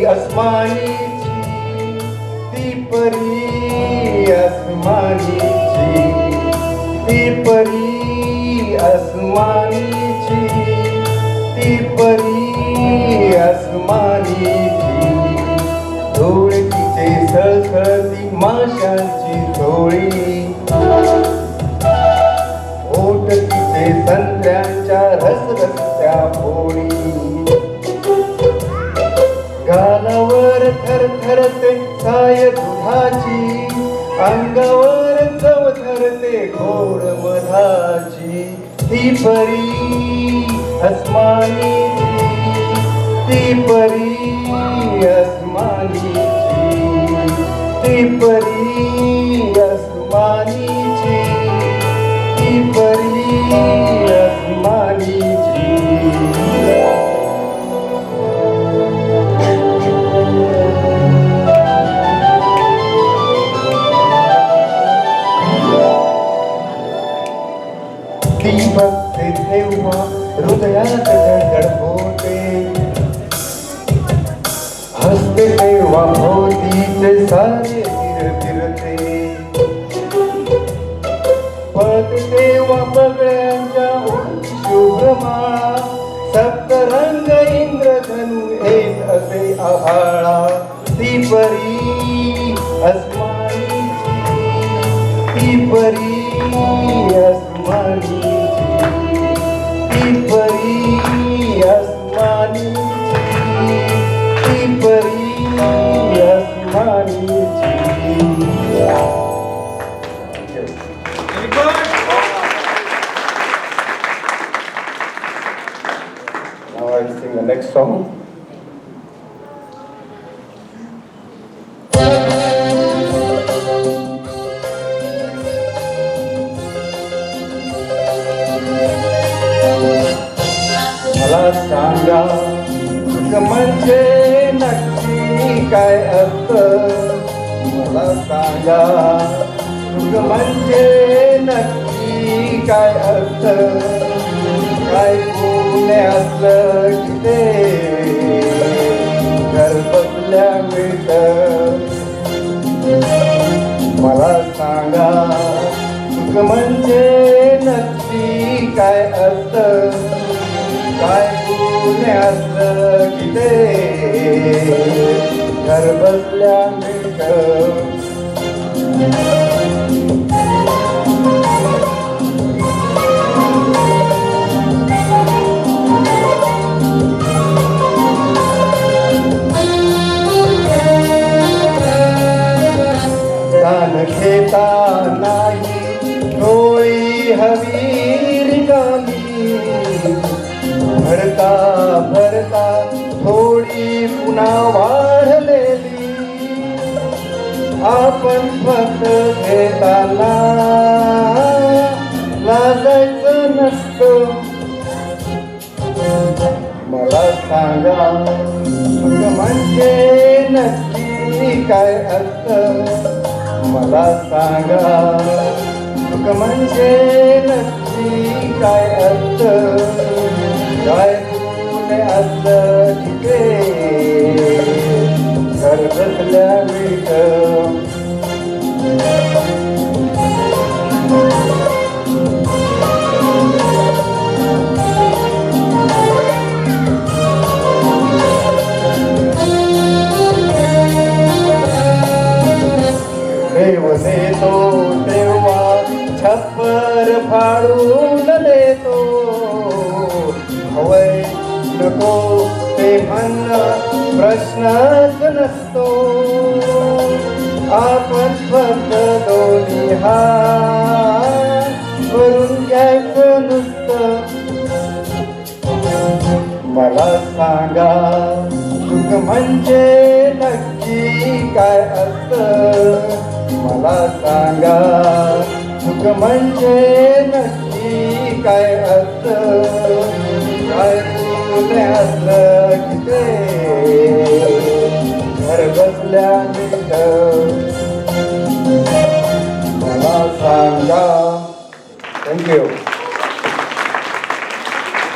अस्मानीची, ती परी अस्मानीची, ती परी अस्मानीची, ती परी अस्मानीची. डोळकीचे सळसळती माशांची झोळी, ओठ तिचे संत्र्यांच्या रसरस्त्या पोळी. गालावर थरथरते साय दुधाची, अंगावर चव धरते गोड मधाची. ती परी अस्मानीची, ती परी अस्मानीची, ती परी अस्मानीची, ती परी अस्मानीची. ती बघते तेव्हा हृदयात धडधड होते, हसते तेव्हा भोवतीचे सारे फिरते, पळते तेव्हा पगड्यांच्या शुभ्रमाळा. सप्तरंग इंद्रधनु येत असे आभाळा. ती परी अस्मानीची, ती परी अस्मानीची, ती परी अस्मानीची, ती परी अस्मानीची. Now I will sing the next song. मला सांगा म्हणजे नक्की काय असतं, मला सांगा म्हणजे नक्की काय असतं. काय पुण्याचं की ते घर बसल्या मिळतं. मला सांगा म्हणजे नक्की काय असतं. काय पुण्याचं की ते घर बसल्या मिळतं. दान घेता नाही डोळी हवी रिकामी, भरता भरता थोडी पुन्हा वाढलेली. आपण फक्त घेताना लाजायचं नसतं. मला सांगा म्हणजे नक्की काय असतं. मला सांगा म्हणजे नक्की काय असतं. काय पुणे असतं की ते घर बसल्या मिळतं. देव देतो तेव्हा छप्पर फाडून देतो. हवय नको ते म्हणणं प्रश्नच नसतो. आपण फक्त दोन्ही हात करून घ्यायचं नुसतं. मला सांगा सुख म्हणजे नक्की काय असतं. मला सांगा सुख म्हणजे नक्की काय असतं. काय पुणे असलं की ते घर बसल्या मिळतं. मला सांगा. थँक्यू.